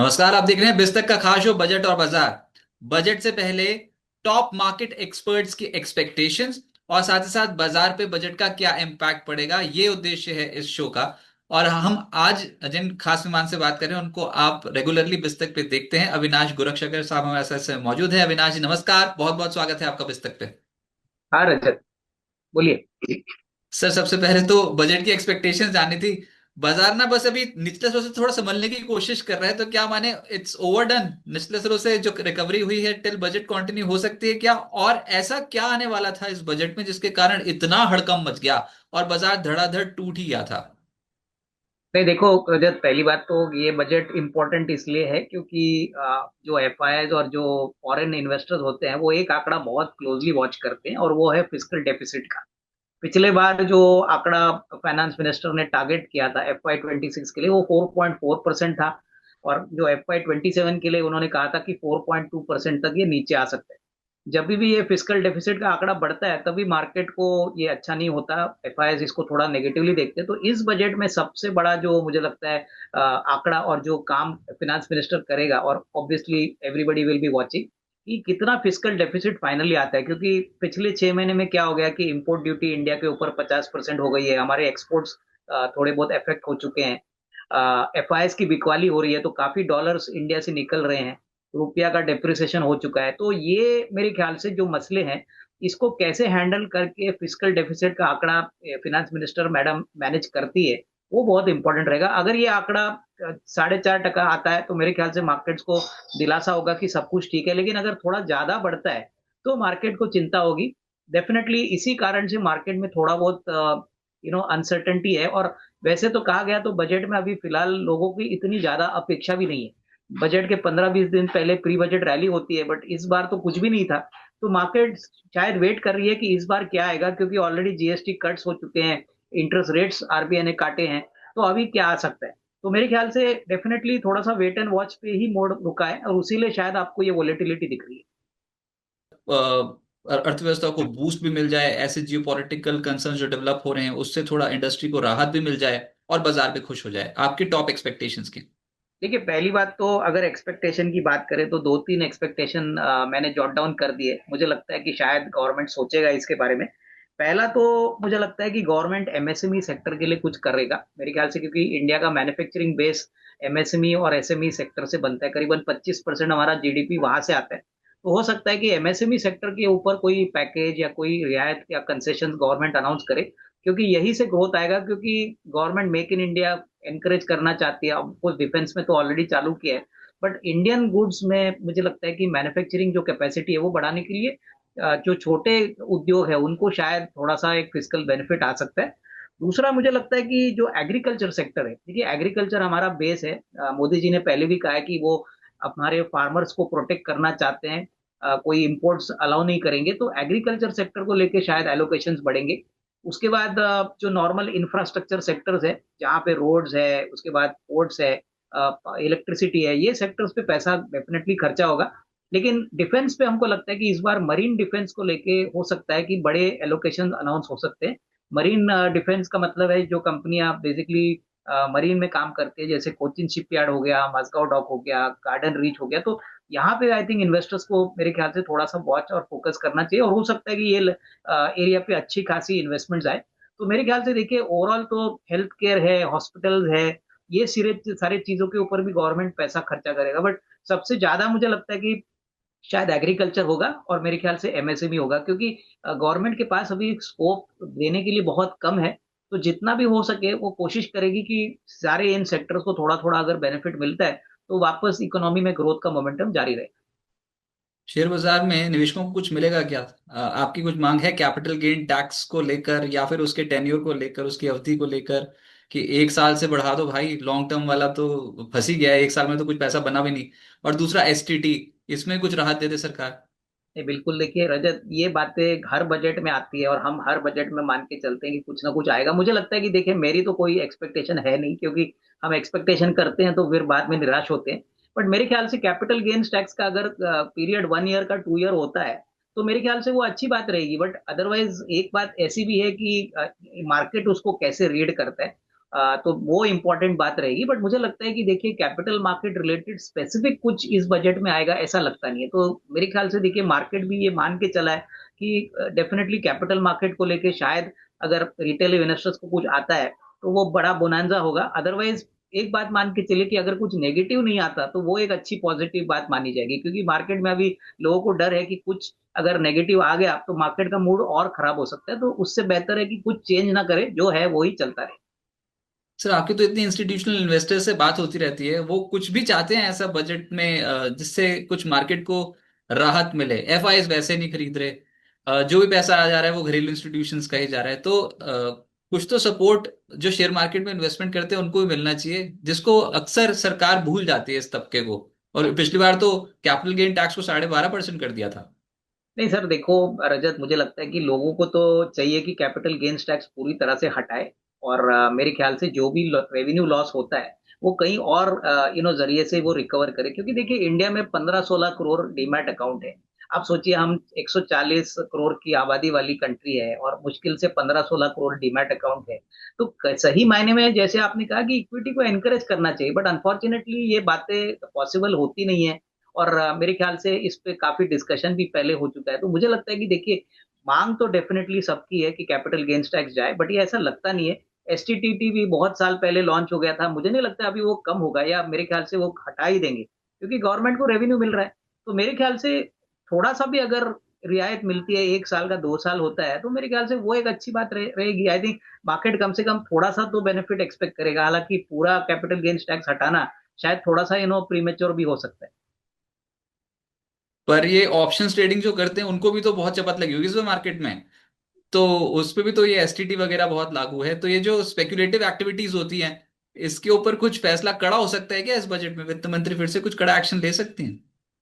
नमस्कार। आप देख रहे हैं बिस्तक का खास शो बजट और बाजार। बजट से पहले टॉप मार्केट एक्सपर्ट्स की एक्सपेक्टेशंस और साथ ही साथ बाजार पे बजट का क्या इम्पैक्ट पड़ेगा, ये उद्देश्य है इस शो का। और हम आज जिन खास मेहमान से बात कर रहे हैं उनको आप रेगुलरली बिस्तक पे देखते हैं। अविनाश गोरखशेखर साहब हमारे साथ से मौजूद है। अविनाश जी नमस्कार, बहुत बहुत स्वागत है आपका बिस्तक पे। हाँ रजत, बोलिए। सर, सबसे पहले तो बजट की एक्सपेक्टेशंस जाननी थी। बाजार ना बस अभी निचले स्तर से थोड़ा संभलने की कोशिश कर रहा है, तो क्या माने इट्स ओवरडन? निचले स्तरों से जो रिकवरी हुई है टिल बजट कंटिन्यू हो सकती है क्या? और ऐसा क्या आने वाला था इस बजट में जिसके कारण इतना हड़कंप मच गया और बाजार धड़ाधड़ टूट ही गया था? नहीं देखो रजत, पहली बात तो ये बजट इम्पोर्टेंट इसलिए है क्योंकि जो एफआईआईज और जो फॉरेन इन्वेस्टर्स होते हैं वो एक आंकड़ा बहुत क्लोजली वॉच करते हैं और वो है फिस्कल डेफिसिट का। पिछले बार जो आंकड़ा फाइनेंस मिनिस्टर ने टारगेट किया था FY 26 के लिए वो 4.4% था। और जो FY 27 के लिए उन्होंने कहा था कि 4.2% तक ये नीचे आ सकता है। जब भी ये फिस्कल डेफिसिट का आंकड़ा बढ़ता है तभी मार्केट को ये अच्छा नहीं होता। एफआईआई इसको थोड़ा नेगेटिवली देखते हैं। तो इस बजट में सबसे बड़ा जो मुझे लगता है आंकड़ा और जो काम फिनेंस मिनिस्टर करेगा, और obviously everybody will be watching कि कितना फिस्कल डेफिसिट फाइनली आता है। क्योंकि पिछले 6 महीने में क्या हो गया कि इंपोर्ट ड्यूटी इंडिया के ऊपर 50% हो गई है, हमारे एक्सपोर्ट्स थोड़े बहुत इफेक्ट हो चुके हैं, एफआईआई की बिकवाली हो रही है, तो काफी डॉलर्स इंडिया से निकल रहे हैं, रुपया का डेप्रिसिएशन हो चुका है। तो ये मेरे ख्याल से जो मसले हैं इसको कैसे हैंडल करके फिस्कल डेफिसिट का आंकड़ा फिनेंस मिनिस्टर मैडम मैनेज करती है, वो बहुत इंपॉर्टेंट रहेगा। अगर ये आंकड़ा 4.5% आता है तो मेरे ख्याल से मार्केट्स को दिलासा होगा कि सब कुछ ठीक है। लेकिन अगर थोड़ा ज्यादा बढ़ता है तो मार्केट को चिंता होगी डेफिनेटली। इसी कारण से मार्केट में थोड़ा बहुत अनसर्टेनिटी है। और वैसे तो कहा गया तो बजट में अभी फिलहाल लोगों की इतनी ज्यादा अपेक्षा भी नहीं है। बजट के 15-20 दिन पहले प्री बजट रैली होती है, बट इस बार तो कुछ भी नहीं था। तो मार्केट शायद वेट कर रही है कि इस बार क्या आएगा, क्योंकि ऑलरेडी जीएसटी कट्स हो चुके हैं, इंटरेस्ट रेट्स आरबीआई ने काटे हैं। तो अभी क्या आ सकता है? तो मेरे ख्याल से डेफिनेटली थोड़ा सा वेट एंड वॉच पे ही मोड़ रुका है, और उसीलिए शायद आपको ये वोलेटिलिटी दिख रही है। अर्थव्यवस्था को बूस्ट भी मिल जाए, ऐसे जियोपॉलिटिकल कंसर्न जो डेवलप हो रहे हैं उससे थोड़ा इंडस्ट्री को राहत भी मिल जाए और बाजार भी खुश हो जाए। आपकी टॉप एक्सपेक्टेशंस की? देखिए, पहली बात तो अगर एक्सपेक्टेशन की बात करें तो दो तीन एक्सपेक्टेशन मैंने जॉट डाउन कर दिए। मुझे लगता है कि शायद गवर्नमेंट सोचेगा इसके बारे में। पहला तो मुझे लगता है कि गवर्नमेंट एमएसएमई सेक्टर के लिए कुछ करेगा मेरे ख्याल से, क्योंकि इंडिया का मैन्युफैक्चरिंग बेस एमएसएमई और एसएमई सेक्टर से बनता है। करीबन 25% हमारा जीडीपी वहां से आता है। तो हो सकता है कि एमएसएमई सेक्टर के ऊपर कोई पैकेज या कोई रियायत या कंसेशन गवर्नमेंट अनाउंस करे, क्योंकि यही से ग्रोथ आएगा। क्योंकि government make in India encourage करना चाहती है। अब कुछ डिफेंस में तो ऑलरेडी चालू किया है, बट इंडियन गुड्स में मुझे लगता है कि मैन्युफैक्चरिंग जो कैपेसिटी है वो बढ़ाने के लिए जो छोटे उद्योग है उनको शायद थोड़ा सा एक फिजिकल बेनिफिट आ सकता है। दूसरा मुझे लगता है कि जो एग्रीकल्चर सेक्टर है, देखिए एग्रीकल्चर हमारा बेस है। मोदी जी ने पहले भी कहा है कि वो हमारे फार्मर्स को प्रोटेक्ट करना चाहते हैं, कोई इंपोर्ट्स अलाउ नहीं करेंगे। तो एग्रीकल्चर सेक्टर को लेके शायद एलोकेशंस बढ़ेंगे। उसके बाद जो नॉर्मल इंफ्रास्ट्रक्चर सेक्टर्स है, जहाँ पे रोड्स है, उसके बाद पोर्ट्स है, इलेक्ट्रिसिटी है, ये सेक्टर्स पे पैसा डेफिनेटली खर्चा होगा। लेकिन डिफेंस पे हमको लगता है कि इस बार मरीन डिफेंस को लेके हो सकता है कि बड़े एलोकेशन अनाउंस हो सकते हैं। मरीन डिफेंस का मतलब है जो कंपनियां बेसिकली मरीन में काम करती है, जैसे कोचिन शिपयार्ड हो गया, मजगांव डॉक हो गया, गार्डन रीच हो गया। तो यहाँ पे आई थिंक इन्वेस्टर्स को मेरे ख्याल से थोड़ा सा वॉच और फोकस करना चाहिए, और हो सकता है कि ये एरिया पे अच्छी खासी इन्वेस्टमेंट्स आए। तो मेरे ख्याल से देखिए, ओवरऑल तो हेल्थ केयर है, हॉस्पिटल्स है, ये सिरे सारे चीजों के ऊपर भी गवर्नमेंट पैसा खर्चा करेगा। बट सबसे ज्यादा मुझे लगता है कि शायद एग्रीकल्चर होगा, और मेरे ख्याल से एमएसएमई होगा, क्योंकि गवर्नमेंट के पास अभी स्कोप देने के लिए बहुत कम है। तो जितना भी हो सके वो कोशिश करेगी कि सारे इन सेक्टर्स को थोड़ा थोड़ा अगर बेनिफिट मिलता है तो वापस इकोनॉमी में ग्रोथ का मोमेंटम जारी रहे। शेयर बाजार में निवेशकों को कुछ मिलेगा क्या? आपकी कुछ मांग है कैपिटल गेन टैक्स को लेकर या फिर उसके टेन्योर को लेकर, उसकी अवधि को लेकर, कि 1 साल से बढ़ा दो भाई? लॉन्ग टर्म वाला तो फंस ही गया है, 1 साल में तो कुछ पैसा बना भी नहीं। और दूसरा एसटीटी, इसमें कुछ राहत दे दे सरकार। नहीं, बिल्कुल। देखिए रजत, ये बातें हर बजट में आती है और हम हर बजट में मान के चलते हैं कि कुछ ना कुछ आएगा। मुझे लगता है कि देखिए, मेरी तो कोई एक्सपेक्टेशन है नहीं, क्योंकि हम एक्सपेक्टेशन करते हैं तो फिर बाद में निराश होते हैं। बट मेरे ख्याल से कैपिटल गेन्स टैक्स का अगर पीरियड 1 ईयर का 2 ईयर होता है तो मेरे ख्याल से वो अच्छी बात रहेगी। बट अदरवाइज एक बात ऐसी भी है कि मार्केट उसको कैसे रीड करता है। तो वो इम्पोर्टेंट बात रहेगी। बट मुझे लगता है कि देखिए कैपिटल मार्केट रिलेटेड स्पेसिफिक कुछ इस बजट में आएगा ऐसा लगता नहीं है। तो मेरे ख्याल से देखिए मार्केट भी ये मान के चला है कि डेफिनेटली कैपिटल मार्केट को लेके शायद अगर रिटेल इन्वेस्टर्स को कुछ आता है तो वो बड़ा बोनांजा होगा। अदरवाइज एक बात मान के चलिए कि अगर कुछ नेगेटिव नहीं आता तो वो एक अच्छी पॉजिटिव बात मानी जाएगी, क्योंकि मार्केट में अभी लोगों को डर है कि कुछ अगर नेगेटिव आ गया तो मार्केट का मूड और खराब हो सकता है। तो उससे बेहतर है कि कुछ चेंज ना करे, जो है वही चलता रहे। सर आपकी तो इतनी इंस्टीट्यूशनल इन्वेस्टर से बात होती रहती है, वो कुछ भी चाहते हैं ऐसा बजट में जिससे कुछ मार्केट को राहत मिले? एफआईज वैसे नहीं खरीद रहे, जो भी पैसा आ जा रहा है वो घरेलू इंस्टीट्यूशंस का ही जा रहा है, तो कुछ तो सपोर्ट जो शेयर मार्केट में इन्वेस्टमेंट करते हैं उनको भी मिलना चाहिए, जिसको अक्सर सरकार भूल जाती है इस तबके को। और पिछली बार तो कैपिटल गेन टैक्स को 12.5% कर दिया था। नहीं सर, देखो रजत, मुझे लगता है कि लोगों को तो चाहिए कि कैपिटल गेन्स टैक्स पूरी तरह से हटाए। और मेरे ख्याल से जो भी रेवेन्यू लॉस होता है वो कहीं और जरिए से वो रिकवर करे, क्योंकि देखिए इंडिया में 15-16 करोड़ डीमैट अकाउंट है। आप सोचिए, हम 140 करोड़ की आबादी वाली कंट्री है और मुश्किल से 15-16 करोड़ डीमैट अकाउंट है। तो सही मायने में जैसे आपने कहा कि इक्विटी को एनकरेज करना चाहिए, बट अनफॉर्चुनेटली ये बातें पॉसिबल होती नहीं है। और मेरे ख्याल से इस पे काफी डिस्कशन भी पहले हो चुका है। तो मुझे लगता है कि देखिए मांग तो डेफिनेटली सबकी है कि कैपिटल गेन्स टैक्स जाए, बट ये ऐसा लगता नहीं है। एसटीटीटी भी बहुत साल पहले लॉन्च हो गया था, मुझे नहीं लगता अभी वो कम होगा, या मेरे ख्याल से वो हटा ही देंगे, क्योंकि गवर्नमेंट को रेवेन्यू मिल रहा है। तो मेरे ख्याल से थोड़ा सा भी अगर रियायत मिलती है, 1 साल का 2 साल होता है, तो मेरे ख्याल से वो एक अच्छी बात रहेगी। आई थिंक मार्केट कम से कम थोड़ा सा तो बेनिफिट एक्सपेक्ट करेगा। हालांकि पूरा कैपिटल गेन्स टैक्स हटाना शायद थोड़ा सा प्रीमेच्योर भी हो सकता है। पर ये ऑप्शंस ट्रेडिंग जो करते हैं उनको भी तो बहुत चपत लगी होगी इस मार्केट में, तो उस पे भी तो ये एसटीटी वगैरह बहुत लागू है। तो ये जो स्पेक्युलेटिव एक्टिविटीज होती हैं, इसके ऊपर कुछ फैसला कड़ा हो सकता है क्या इस बजट में? वित्त मंत्री फिर से कुछ कड़ा एक्शन ले सकती हैं?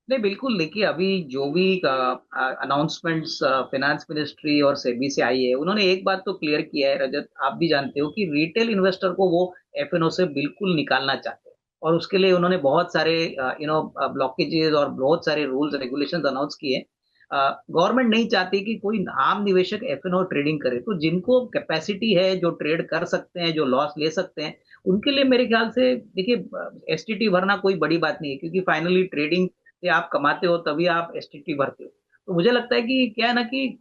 नहीं बिल्कुल, देखिए अभी जो भी अनाउंसमेंट्स फाइनेंस मिनिस्ट्री और सेबी से आई है, उन्होंने एक बात तो क्लियर किया है रजत, आप भी जानते हो कि रिटेल इन्वेस्टर को वो एफएनओ से बिल्कुल निकालना चाहते हैं। और उसके लिए उन्होंने बहुत सारे ब्लॉकेजेस और बहुत सारे रूल्स रेगुलेशंस अनाउंस किए। गवर्नमेंट नहीं चाहती कि कोई आम निवेशक एफएनओ ट्रेडिंग करे। तो जिनको कैपेसिटी है, जो ट्रेड कर सकते हैं, जो लॉस ले सकते हैं, उनके लिए मेरे ख्याल से देखिए एसटीटी भरना कोई बड़ी बात नहीं है, क्योंकि फाइनली ट्रेडिंग से आप कमाते हो तभी आप एसटीटी भरते हो। तो मुझे लगता है कि क्या है ना कि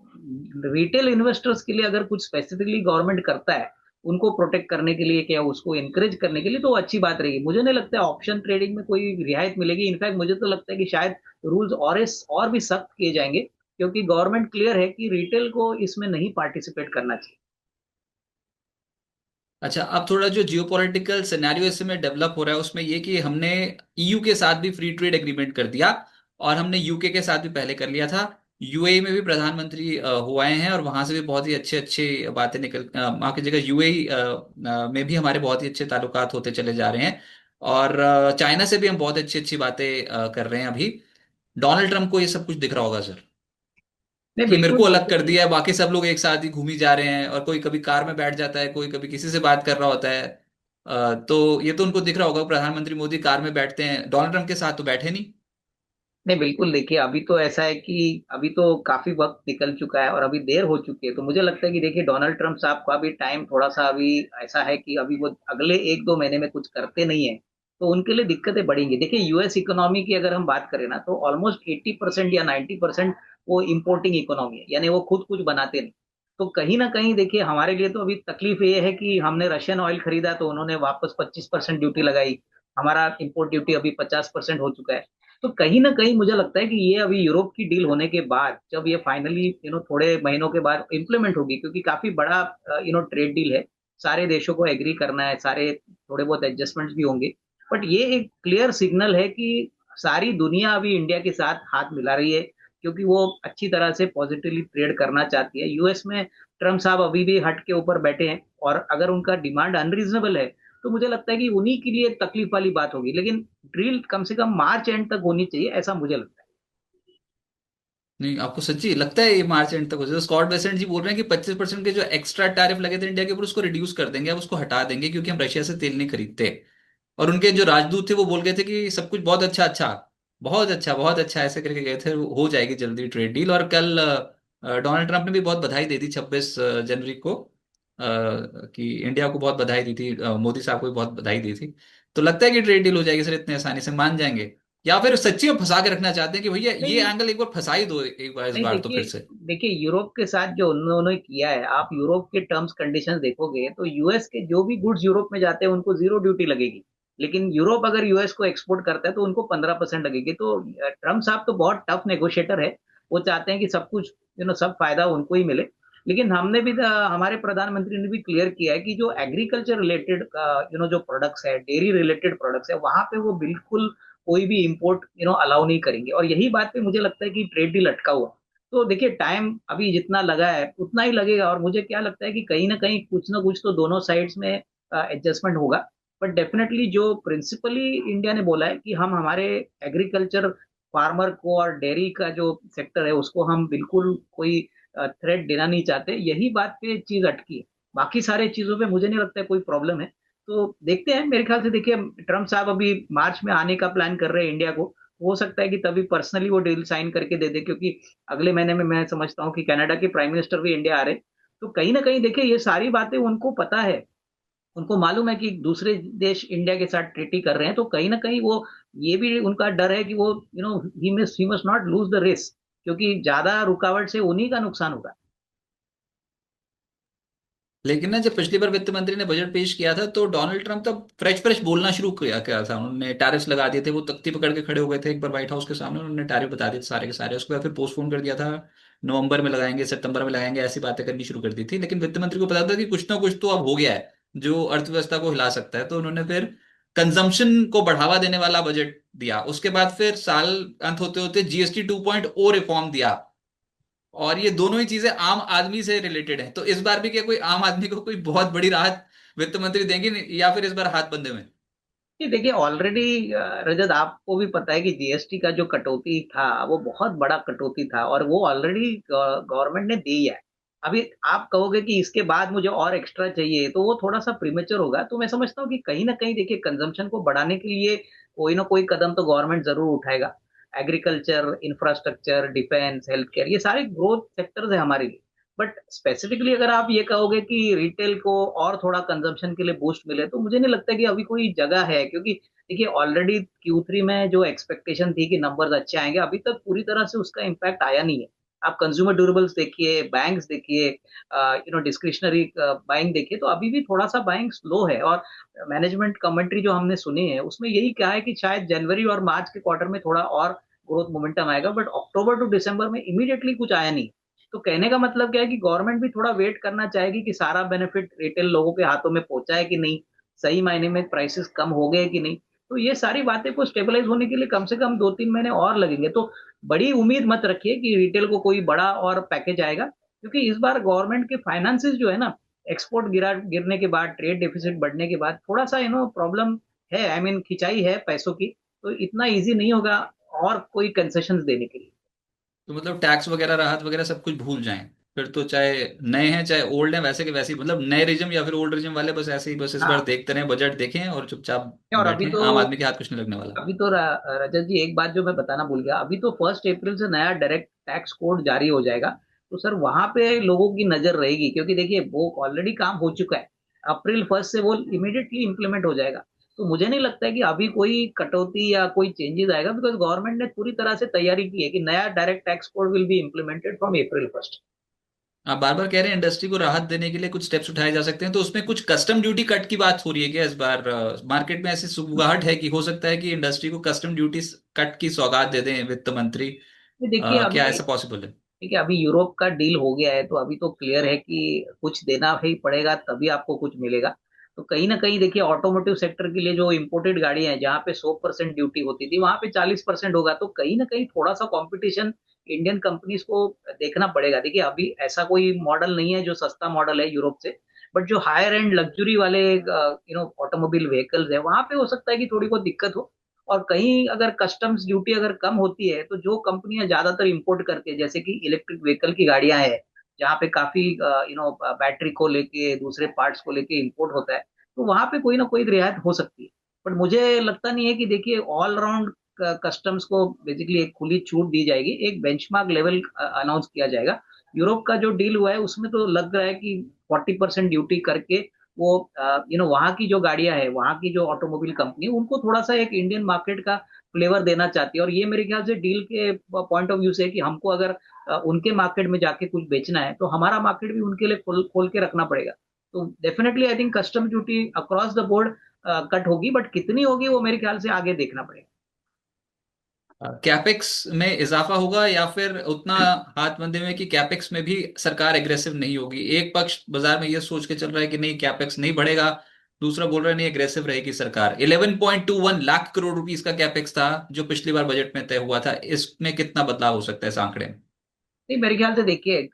रिटेल इन्वेस्टर्स के लिए अगर कुछ स्पेसिफिकली गवर्नमेंट करता है, उनको प्रोटेक्ट करने के लिए, क्या उसको इनकरेज करने के लिए, तो वो अच्छी बात रहेगी। मुझे नहीं लगता है ऑप्शन ट्रेडिंग में कोई रियायत मिलेगी। इनफैक्ट मुझे तो लगता है कि शायद रूल्स और भी सख्त किए जाएंगे, क्योंकि गवर्नमेंट क्लियर है कि रिटेल को इसमें नहीं पार्टिसिपेट करना चाहिए। अच्छा, अब थोड़ा जो जियोपॉलिटिकल सिनेरियो इस समय डेवलप हो रहा है उसमें ये कि हमने ईयू के साथ भी फ्री ट्रेड एग्रीमेंट कर दिया, और हमने यूके के साथ भी पहले कर लिया था। यूएई में भी प्रधानमंत्री हो आए हैं, और वहां से भी बहुत ही अच्छे अच्छे बातें वहां की जगह यूएई में भी हमारे बहुत ही अच्छे ताल्लुकात होते चले जा रहे हैं। और चाइना से भी हम बहुत अच्छी अच्छी बातें कर रहे हैं अभी। डोनाल्ड ट्रंप को ये सब कुछ दिख रहा होगा सर, नहीं कि मेरे को बिल्कुल अलग कर देखिए। दिया है, बाकी सब लोग एक साथ ही घूमी जा रहे हैं, और कोई कभी कार में बैठ जाता है, कोई कभी किसी से बात कर रहा होता है। तो ये तो उनको दिख रहा होगा, प्रधानमंत्री मोदी कार में बैठते हैं, डोनाल्ड ट्रंप के साथ तो बैठे नहीं। नहीं बिल्कुल, देखिए अभी तो ऐसा है कि अभी तो काफी वक्त निकल चुका है और अभी देर हो चुकी है। तो मुझे लगता है कि देखिए डोनाल्ड ट्रंप साहब का भी टाइम थोड़ा सा अभी ऐसा है कि अभी वो अगले 1-2 महीने में कुछ करते नहीं है, तो उनके लिए दिक्कतें बढ़ेंगी। देखिए यूएस इकोनॉमी की अगर हम बात करें ना, तो ऑलमोस्ट 80% या 90% वो इम्पोर्टिंग इकोनॉमी है, यानी वो खुद कुछ बनाते नहीं। तो कहीं ना कहीं देखिए हमारे लिए तो अभी तकलीफ ये है कि हमने रशियन ऑयल खरीदा तो उन्होंने वापस 25% ड्यूटी लगाई। हमारा इंपोर्ट ड्यूटी अभी 50% हो चुका है। तो कहीं ना कहीं मुझे लगता है कि ये अभी यूरोप की डील होने के बाद, जब ये फाइनली थोड़े महीनों के बाद इम्प्लीमेंट होगी, क्योंकि काफी बड़ा ट्रेड डील है, सारे देशों को एग्री करना है, सारे थोड़े बहुत एडजस्टमेंट्स भी होंगे। बट ये एक क्लियर सिग्नल है कि सारी दुनिया अभी इंडिया के साथ हाथ मिला रही है, क्योंकि वो अच्छी तरह से पॉजिटिवली ट्रेड करना चाहती है। यूएस में ट्रम्प साहब अभी भी हट के ऊपर बैठे हैं, और अगर उनका डिमांड अनरीजनेबल है तो मुझे लगता है कि उन्हीं के लिए तकलीफ वाली बात होगी। लेकिन ड्रिल कम से कम मार्च एंड तक होनी चाहिए, ऐसा मुझे लगता है। नहीं, आपको सच्ची लगता है ये मार्च एंड तक हो जाए? स्कॉट बेसेंट जी बोल रहे हैं कि 25% के जो एक्स्ट्रा टैरिफ लगे थे इंडिया के ऊपर उसको रिड्यूस कर देंगे, अब उसको हटा देंगे, क्योंकि हम रशिया से तेल नहीं खरीदते। और उनके जो राजदूत थे वो बोल गए थे कि सब कुछ बहुत अच्छा अच्छा, बहुत अच्छा बहुत अच्छा, ऐसे करके गए थे, हो जाएगी जल्दी ट्रेड डील। और कल डोनाल्ड ट्रंप ने भी बहुत बधाई दे दी 26 जनवरी को। कि इंडिया को बहुत बधाई दी थी, मोदी साहब को भी बहुत बधाई दी थी। तो लगता है कि ट्रेड डील हो जाएगी सर, इतने आसानी से मान जाएंगे, या फिर सच्ची में फंसा के रखना चाहते हैं कि भैया ये नहीं एंगल एक बार फंसा ही दो, एक बार इस नहीं, बार तो देखिए फिर से। देखिए यूरोप के साथ जो उन्होंने किया है, आप यूरोप के टर्म्स कंडीशंस देखोगे तो यूएस के जो भी गुड्स यूरोप में जाते हैं उनको जीरो ड्यूटी लगेगी। लेकिन यूरोप अगर यूएस को एक्सपोर्ट करता है तो उनको 15% लगेगी। तो ट्रम्प साहब तो बहुत टफ नेगोशिएटर है। वो चाहते हैं कि सब कुछ सब फायदा उनको ही मिले। लेकिन हमने भी हमारे प्रधानमंत्री ने भी क्लियर किया है कि जो एग्रीकल्चर रिलेटेड जो प्रोडक्ट्स है, डेयरी रिलेटेड प्रोडक्ट्स है, वहां पे वो बिल्कुल कोई भी इंपोर्ट अलाउ नहीं करेंगे। और यही बात पे मुझे लगता है कि ट्रेड डील अटका हुआ। तो देखिए टाइम अभी जितना लगा है उतना ही लगेगा, और मुझे क्या लगता है कि कहीं ना कुछ तो दोनों साइड्स में एडजस्टमेंट होगा। बट डेफिनेटली जो प्रिंसिपली इंडिया ने बोला है कि हम हमारे एग्रीकल्चर फार्मर को और डेयरी का जो सेक्टर है उसको हम बिल्कुल कोई थ्रेट देना नहीं चाहते, यही बात पे चीज अटकी है। बाकी सारे चीजों पे मुझे नहीं लगता है कोई प्रॉब्लम है। तो देखते हैं, मेरे ख्याल से देखिए ट्रम्प साहब अभी मार्च में आने का प्लान कर रहे हैं इंडिया को। हो सकता है कि तभी पर्सनली वो डील साइन करके दे दे, क्योंकि अगले महीने में मैं समझता हूँ कि कनाडा के प्राइम मिनिस्टर भी इंडिया आ रहे हैं। तो कहीं ना कहीं देखिए ये सारी बातें उनको पता है। उनको मालूम है कि दूसरे देश इंडिया के साथ ट्रीटी कर रहे हैं, तो कहीं ना कहीं वो ये भी उनका डर है कि वो ही must not lose the race, क्योंकि ज्यादा रुकावट से उन्हीं का नुकसान होगा। लेकिन ना, जब पिछली बार वित्त मंत्री ने बजट पेश किया था तो डोनाल्ड ट्रंप तब फ्रेश फ्रेश बोलना शुरू किया क्या था, उन्होंने टैरिफ्स लगा दिए थे, वो तख्ती पकड़ के खड़े हो गए थे एक बार व्हाइट हाउस के सामने, उन्होंने टैरिफ बता दिए थे सारे के सारे, उसके बाद फिर पोस्टपोन कर दिया था, नवंबर में लगाएंगे, सितंबर में लगाएंगे, ऐसी बातें करनी शुरू कर दी थी। लेकिन वित्त मंत्री को पता था कि कुछ ना कुछ तो अब हो गया है जो अर्थव्यवस्था को हिला सकता है, तो उन्होंने फिर कंजम्पशन को बढ़ावा देने वाला बजट दिया। उसके बाद फिर साल अंत होते होते जीएसटी 2.0 रिफॉर्म दिया, और ये दोनों ही चीजें आम आदमी से रिलेटेड हैं। तो इस बार भी क्या कोई आम आदमी को कोई बहुत बड़ी राहत वित्त मंत्री देंगे या फिर इस बार हाथ बंधे में? ये देखिए ऑलरेडी रजत आपको भी पता है कि जीएसटी का जो कटौती था वो बहुत बड़ा कटौती था, और वो ऑलरेडी गवर्नमेंट ने दी है। अभी आप कहोगे कि इसके बाद मुझे और एक्स्ट्रा चाहिए, तो वो थोड़ा सा प्रीमेच्योर होगा। तो मैं समझता हूँ कि कहीं ना कहीं देखिए कंजम्पशन को बढ़ाने के लिए कोई ना कोई कदम तो गवर्नमेंट जरूर उठाएगा। Agriculture, infrastructure, defence, health care, ये सारे ग्रोथ सेक्टर्स है हमारे लिए। बट स्पेसिफिकली अगर आप ये कहोगे कि रिटेल को और थोड़ा कंजम्पशन के लिए बूस्ट मिले, तो मुझे नहीं लगता कि अभी कोई जगह है। क्योंकि देखिए ऑलरेडी Q3 में जो एक्सपेक्टेशन थी कि नंबर्स अच्छे आएंगे, अभी तक पूरी तरह से उसका इम्पैक्ट आया नहीं है। आप कंज्यूमर ड्यूरेबल्स देखिए, बैंक्स देखिए, डिस्क्रिशनरी बाइंग देखिए, तो अभी भी थोड़ा सा बाइंग स्लो है। और मैनेजमेंट कमेंट्री जो हमने सुनी है उसमें यही कहा है कि शायद जनवरी और मार्च के क्वार्टर में थोड़ा और ग्रोथ मोमेंटम आएगा, बट अक्टूबर टू दिसंबर में इमीडिएटली कुछ आया नहीं। तो कहने का मतलब क्या है कि गवर्नमेंट भी थोड़ा वेट करना चाहेगी कि सारा बेनिफिट रिटेल लोगों के हाथों में पहुंचा है कि नहीं, सही मायने में प्राइसेस कम हो गए कि नहीं। तो ये सारी बातें को स्टेबलाइज होने के लिए कम से कम 2-3 महीने और लगेंगे। तो बड़ी उम्मीद मत रखिए कि रिटेल को कोई बड़ा और पैकेज आएगा, क्योंकि इस बार गवर्नमेंट के फाइनेंसेस जो है ना, एक्सपोर्ट गिरने के बाद, ट्रेड डेफिसिट बढ़ने के बाद थोड़ा सा प्रॉब्लम है। आई मीन खिंचाई है पैसों की। तो इतना इजी नहीं होगा और कोई कंसेशंस देने के लिए। तो मतलब टैक्स वगैरह, राहत वगैरह सब कुछ भूल जाएं फिर तो, चाहे नए हैं चाहे ओल्ड हैं, वैसे के वैसे ही, मतलब नए रिजम या फिर ओल्ड रिजम वाले बस ऐसे ही, बस इस बार हाँ, देखते रहें, बजट देखें और चुपचाप और बैठें, आम आदमी के हाथ कुछ नहीं लगने वाला। रजत जी एक बात जो मैं बताना भूल गया, अभी तो 1 अप्रैल से नया डायरेक्ट टैक्स कोड जारी हो जाएगा। तो सर वहां पे लोगों की नजर रहेगी, क्योंकि देखिए वो ऑलरेडी काम हो चुका है। अप्रैल 1 से वो इमीडिएटली इंप्लीमेंट हो जाएगा। तो मुझे नहीं लगता है कि अभी कोई कटौती या कोई चेंजेस आएगा, बिकॉज गवर्नमेंट ने पूरी तरह से तैयारी की है कि नया direct tax code will be implemented from April 1। आप बार बार कह रहे हैं इंडस्ट्री को राहत देने के लिए कुछ स्टेप्स उठाए जा सकते हैं, तो उसमें कुछ कस्टम ड्यूटी कट की बात हो रही है क्या इस बार? मार्केट में ऐसी सुगबुगाहट है कि हो सकता है कि इंडस्ट्री को कस्टम ड्यूटी कट की सौगात दे दें वित्त मंत्री। देखिए क्या अभी ऐसा पॉसिबल है? ठीक है, अभी यूरोप का डील हो गया है, तो अभी तो क्लियर है कि कुछ देना ही पड़ेगा तभी आपको कुछ मिलेगा। तो कहीं ना कहीं देखिए ऑटोमोटिव सेक्टर के लिए जो इंपोर्टेड गाड़ियां हैं, जहाँ पे 100% ड्यूटी होती थी, वहां पे 40% होगा। तो कहीं ना कहीं थोड़ा सा कंपटीशन इंडियन कंपनीज को देखना पड़ेगा। देखिए अभी ऐसा कोई मॉडल नहीं है जो सस्ता मॉडल है यूरोप से। बट जो हायर एंड लग्जरी वाले ऑटोमोबाइल व्हीकल्स है, वहां पे हो सकता है कि थोड़ी बहुत दिक्कत हो। और कहीं अगर कस्टम्स ड्यूटी अगर कम होती है, तो जो कंपनियां ज्यादातर इंपोर्ट करती है, जैसे कि इलेक्ट्रिक व्हीकल की गाड़ियां हैं, जहाँ पे काफी बैटरी को लेके दूसरे पार्ट्स को लेके इंपोर्ट होता है, तो वहां पे कोई ना कोई रियायत हो सकती है। बट मुझे लगता नहीं है कि देखिए ऑल राउंड कस्टम्स को बेसिकली एक खुली छूट दी जाएगी। एक बेंचमार्क लेवल अनाउंस किया जाएगा। यूरोप का जो डील हुआ है उसमें तो लग रहा है कि 40% ड्यूटी करके वो वहाँ की जो गाड़ियां है, वहाँ की जो ऑटोमोबाइल कंपनी, उनको थोड़ा सा एक इंडियन मार्केट का फ्लेवर देना चाहती है। और ये मेरे ख्याल से डील के पॉइंट ऑफ व्यू से है कि हमको अगर उनके मार्केट में जाके कुछ बेचना है तो हमारा मार्केट भी उनके लिए खोल खोल के रखना पड़ेगा। तो definitely I think custom duty across the board cut होगी, बट कितनी होगी वो मेरे ख्याल से आगे देखना पड़ेगा। कैपेक्स में इजाफा होगा या फिर उतना हाथ बंधे में कि कैपेक्स में भी सरकार एग्रेसिव नहीं होगी? एक पक्ष बाजार में ये सोच के चल रहा है कि नहीं कैपेक्स नहीं बढ़ेगा, दूसरा बोल रहा है नहीं एग्रेसिव रहेगी सरकार। 11.21 लाख करोड़ रुपीस का कैपेक्स था जो पिछली बार बजट में तय हुआ था, इसमें कितना बदलाव हो सकता है इस आंकड़े में? नहीं, मेरे ख्याल से देखिए,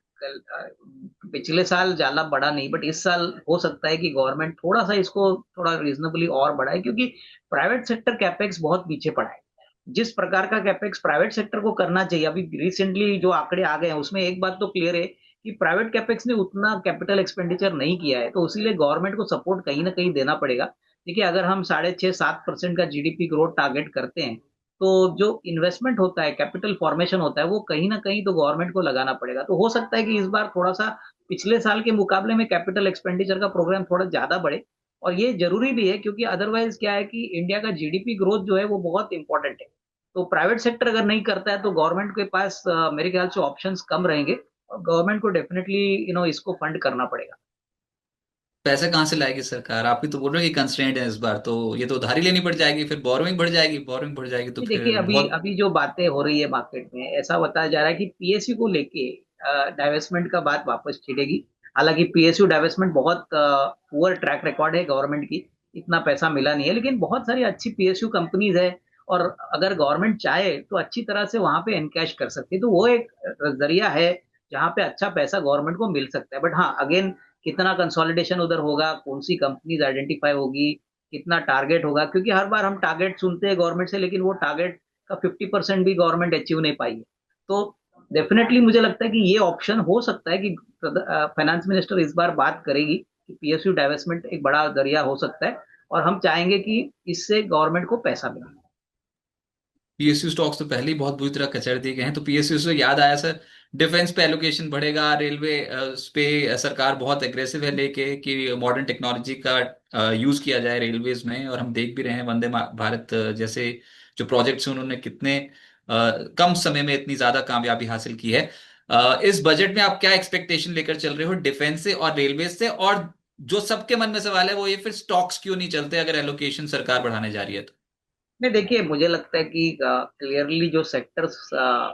पिछले साल ज्यादा बड़ा नहीं, बट इस साल हो सकता है कि गवर्नमेंट थोड़ा सा इसको थोड़ा रीजनेबली और बढ़ाए, क्योंकि प्राइवेट सेक्टर कैपेक्स बहुत पीछे पड़ा है। जिस प्रकार का कैपेक्स प्राइवेट सेक्टर को करना चाहिए, अभी रिसेंटली जो आंकड़े आ गए हैं उसमें एक बात तो क्लियर है कि प्राइवेट कैपेक्स ने उतना कैपिटल एक्सपेंडिचर नहीं किया है, तो इसीलिए गवर्नमेंट को सपोर्ट कहीं ना कहीं देना पड़ेगा। देखिए, अगर हम 6.5-7% का जीडीपी ग्रोथ टारगेट करते हैं, तो जो इन्वेस्टमेंट होता है, कैपिटल फॉर्मेशन होता है, वो कहीं ना कहीं तो गवर्नमेंट को लगाना पड़ेगा। तो हो सकता है कि इस बार थोड़ा सा पिछले साल के मुकाबले में कैपिटल एक्सपेंडिचर का प्रोग्राम थोड़ा ज्यादा बढ़े। और ये जरूरी भी है, क्योंकि अदरवाइज क्या है कि इंडिया का जीडीपी ग्रोथ जो है वो बहुत इंपॉर्टेंट है। तो प्राइवेट सेक्टर अगर नहीं करता है तो गवर्नमेंट के पास मेरे ख्याल से ऑप्शंस कम रहेंगे, और गवर्नमेंट को डेफिनेटली इसको फंड करना पड़ेगा। पैसे कहाँ से लाएगी सरकार? आप ही तो बोल रहे हो कि कंस्ट्रेंट है इस बार, तो ये तो उधारी लेनी पड़ जाएगी, फिर बोरोइंग बढ़ जाएगी, बोरोइंग बढ़ जाएगी तो नहीं, देखिए, फिर अभी बहुत। अभी जो बातें हो रही है मार्केट में, ऐसा बताया जा रहा है कि पीएसयू को लेके डाइवेस्टमेंट का बात वापस छिड़ेगी। हालांकि पीएसयू डाइवेस्टमेंट बहुत पुअर ट्रैक रिकॉर्ड है गवर्नमेंट की, इतना पैसा मिला नहीं है, लेकिन बहुत सारी अच्छी पीएसयू कंपनीज है। और अगर गवर्नमेंट चाहे तो अच्छी तरह से वहां पे एनकैश कर सकती है, तो वो एक जरिया है जहाँ पे अच्छा पैसा गवर्नमेंट को मिल सकता है। बट हाँ, अगेन, कितना कंसोलिडेशन उधर होगा, कौन सी कंपनीज आइडेंटिफाई होगी, कितना टारगेट होगा, क्योंकि हर बार हम टारगेट सुनते हैं गवर्नमेंट से, लेकिन वो टारगेट का 50% भी गवर्नमेंट अचीव नहीं पाई है। तो डेफिनेटली मुझे लगता है कि ये ऑप्शन हो सकता है कि फाइनेंस मिनिस्टर इस बार बात करेगी कि पीएसयू डाइवेस्टमेंट एक बड़ा जरिया हो सकता है, और हम चाहेंगे कि इससे गवर्नमेंट को पैसा मिले। पीएसयू स्टॉक्स तो पहले ही बहुत बुरी तरह कचर दिए गए हैं, तो पीएसयू से याद आया सर, डिफेंस पे एलोकेशन बढ़ेगा, रेलवे पे सरकार बहुत एग्रेसिव है लेके कि मॉडर्न टेक्नोलॉजी का यूज किया जाए रेलवेज में। और हम देख भी रहे हैं वंदे भारत जैसे जो प्रोजेक्ट्स हैं उन्होंने कितने कम समय में इतनी ज्यादा कामयाबी हासिल की है। इस बजट में आप क्या एक्सपेक्टेशन लेकर चल रहे हो डिफेंस से और रेलवे से? और जो सबके मन में सवाल है वो ये, फिर स्टॉक्स क्यों नहीं चलते अगर एलोकेशन सरकार बढ़ाने जा रही है तो? नहीं, देखिए, मुझे लगता है कि क्लियरली जो सेक्टर्स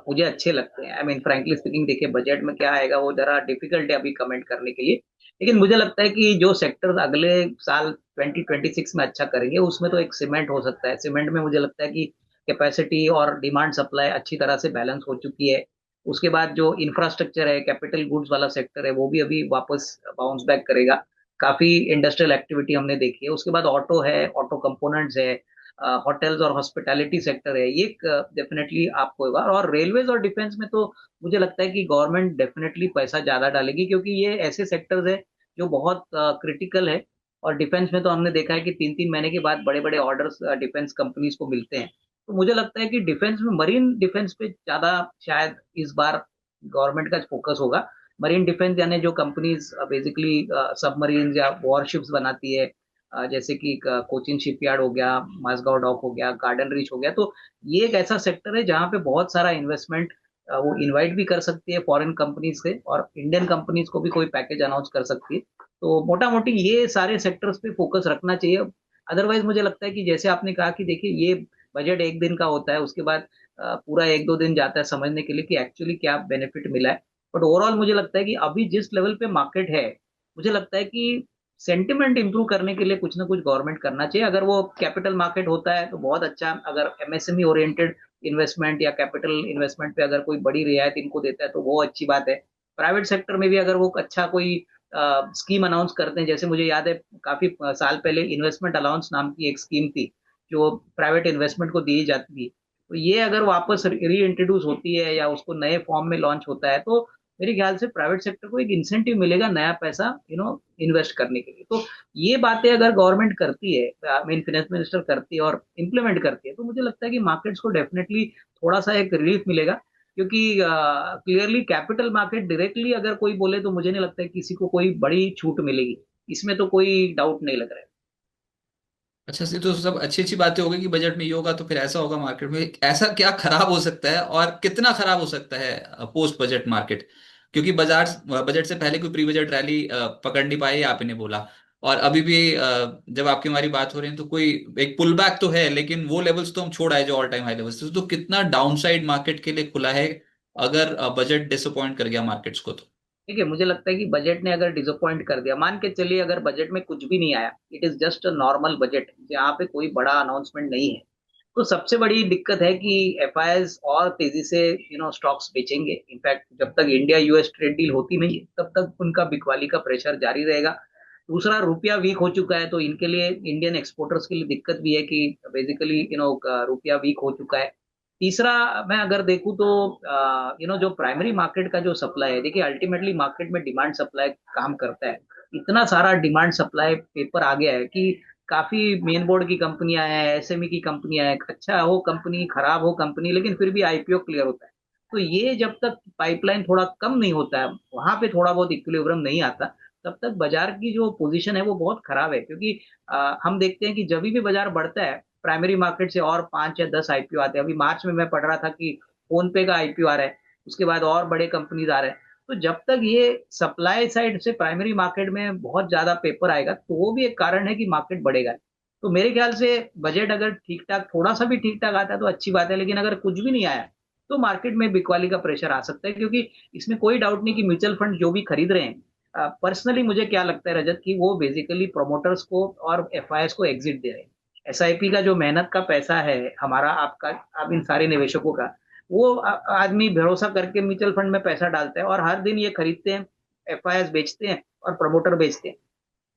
मुझे अच्छे लगते हैं, आई मीन फ्रैंकली स्पीकिंग, देखिए बजट में क्या आएगा वो जरा डिफिकल्ट है अभी कमेंट करने के लिए। लेकिन मुझे लगता है कि जो सेक्टर्स अगले साल 2026 में अच्छा करेंगे, उसमें तो एक सीमेंट हो सकता है। सीमेंट में मुझे लगता है कि कैपेसिटी और डिमांड सप्लाई अच्छी तरह से बैलेंस हो चुकी है। उसके बाद जो इंफ्रास्ट्रक्चर है, कैपिटल गुड्स वाला सेक्टर है, वो भी अभी वापस बाउंस बैक करेगा। काफी इंडस्ट्रियल एक्टिविटी हमने देखी है। उसके बाद ऑटो है, ऑटो कंपोनेंट्स है, होटल्स और हॉस्पिटैलिटी सेक्टर है, ये डेफिनेटली आपको होगा। और रेलवेज और डिफेंस में तो मुझे लगता है कि गवर्नमेंट डेफिनेटली पैसा ज्यादा डालेगी, क्योंकि ये ऐसे सेक्टर्स है जो बहुत क्रिटिकल है। और डिफेंस में तो हमने देखा है कि 3-3 महीने के बाद बड़े बड़े ऑर्डर्स डिफेंस कंपनीज को मिलते हैं। तो मुझे लगता है कि डिफेंस में, मरीन डिफेंस पे ज्यादा शायद इस बार गवर्नमेंट का फोकस होगा। मरीन डिफेंस यानी जो कंपनीज बेसिकली सबमरीन या वॉरशिप्स बनाती है, जैसे कि कोचिन शिपयार्ड हो गया, माजगांव डॉक हो गया, गार्डन रीच हो गया। तो ये एक ऐसा सेक्टर है जहाँ पे बहुत सारा इन्वेस्टमेंट वो इनवाइट भी कर सकती है फॉरेन कंपनीज से, और इंडियन कंपनीज को भी कोई पैकेज अनाउंस कर सकती है। तो मोटा मोटी ये सारे सेक्टर्स पे फोकस रखना चाहिए। अदरवाइज मुझे लगता है कि जैसे आपने कहा कि देखिए, ये बजट एक दिन का होता है, उसके बाद पूरा 1-2 दिन जाता है समझने के लिए कि एक्चुअली क्या बेनिफिट मिला है। बट ओवरऑल मुझे लगता है कि अभी जिस लेवल पे मार्केट है, मुझे लगता है कि सेंटिमेंट इंप्रूव करने के लिए कुछ ना कुछ गवर्नमेंट करना चाहिए। अगर वो कैपिटल मार्केट होता है तो बहुत अच्छा, अगर एमएसएमई ओरिएंटेड इन्वेस्टमेंट या कैपिटल इन्वेस्टमेंट पे अगर कोई बड़ी रियायत इनको देता है तो वो अच्छी बात है। प्राइवेट सेक्टर में भी अगर वो अच्छा कोई स्कीम अनाउंस करते हैं, जैसे मुझे याद है काफी साल पहले इन्वेस्टमेंट अलाउंस नाम की एक स्कीम थी जो प्राइवेट इन्वेस्टमेंट को दी जाती थी। तो ये अगर वापस री इंट्रोड्यूस होती है या उसको नए फॉर्म में लॉन्च होता है, तो मेरे ख्याल से प्राइवेट सेक्टर को एक इंसेंटिव मिलेगा नया पैसा इन्वेस्ट करने के लिए। तो ये बातें अगर गवर्नमेंट करती है, आई मीन फाइनेंस मिनिस्टर करती है और इम्प्लीमेंट करती है, तो मुझे लगता है कि मार्केट्स को डेफिनेटली थोड़ा सा एक रिलीफ मिलेगा। क्योंकि क्लियरली कैपिटल मार्केट डायरेक्टली अगर कोई बोले तो मुझे नहीं लगता है किसी को कोई बड़ी छूट मिलेगी, इसमें तो कोई डाउट नहीं लग रहा है। अच्छा, ये तो सब अच्छी अच्छी बातें हो गई कि बजट में ये होगा तो फिर ऐसा होगा मार्केट में। ऐसा क्या खराब हो सकता है और कितना खराब हो सकता है पोस्ट बजट मार्केट? क्योंकि बाजार बजट से पहले कोई प्री बजट रैली पकड़ नहीं पाई, आप इन्हें बोला। और अभी भी जब आपकी हमारी बात हो रही है तो कोई एक पुल बैक तो है, लेकिन वो लेवल्स तो हम छोड़ आए जो ऑल टाइम हाई लेवल्स थे। तो कितना डाउनसाइड मार्केट के लिए खुला है अगर बजट डिसअपॉइंट कर गया मार्केट्स को तो? ठीक है, मुझे लगता है कि बजट ने अगर डिसअपॉइंट कर दिया, मान के चलिए अगर बजट में कुछ भी नहीं आया, it is just a normal budget जहाँ पे कोई बड़ा अनाउंसमेंट नहीं है, तो सबसे बड़ी दिक्कत है कि एफआईआईज और तेजी से स्टॉक्स बेचेंगे। इनफैक्ट जब तक इंडिया यूएस ट्रेड डील होती नहीं है तब तक उनका बिकवाली का प्रेशर जारी रहेगा। दूसरा, रुपया वीक हो चुका है तो इनके लिए, इंडियन एक्सपोर्टर्स के लिए दिक्कत भी है कि बेसिकली रुपया वीक हो चुका है। तीसरा, मैं अगर देखूं तो जो प्राइमरी मार्केट का जो सप्लाई है, देखिए अल्टीमेटली मार्केट में डिमांड सप्लाई काम करता है। इतना सारा डिमांड सप्लाई पेपर आ गया है कि काफी मेन बोर्ड की कंपनियां हैं, एसएमई की कंपनियां हैं, अच्छा हो कंपनी खराब हो कंपनी, लेकिन फिर भी आईपीओ क्लियर होता है। तो ये जब तक पाइपलाइन थोड़ा कम नहीं होता है, वहां पे थोड़ा बहुत इक्विलिब्रियम नहीं आता, तब तक बाजार की जो पोजीशन है वो बहुत खराब है। क्योंकि हम देखते हैं कि जब भी बाजार बढ़ता है, प्राइमरी मार्केट से और 5 या 10 आईपीओ आते हैं। अभी मार्च में मैं पढ़ रहा था कि फोन पे का आईपीओ आ रहा है, उसके बाद और बड़े कंपनीज आ रहे हैं। तो जब तक ये सप्लाई साइड से प्राइमरी मार्केट में बहुत ज्यादा पेपर आएगा, तो वो भी एक कारण है कि मार्केट बढ़ेगा। तो मेरे ख्याल से बजट अगर ठीक ठाक, थोड़ा सा भी ठीक ठाक आता है तो अच्छी बात है, लेकिन अगर कुछ भी नहीं आया तो मार्केट में बिकवाली का प्रेशर आ सकता है। क्योंकि इसमें कोई डाउट नहीं कि म्यूचुअल फंड जो भी खरीद रहे हैं, पर्सनली मुझे क्या लगता है रजत, कि वो बेसिकली प्रोमोटर्स को और एफआईएस को एग्जिट दे रहे हैं। एसआईपी का जो मेहनत का पैसा है हमारा, आपका, आप इन सारे निवेशकों का, वो आदमी भरोसा करके म्यूचुअल फंड में पैसा डालता है और हर दिन ये खरीदते हैं, एफआईएस बेचते हैं और प्रमोटर बेचते हैं।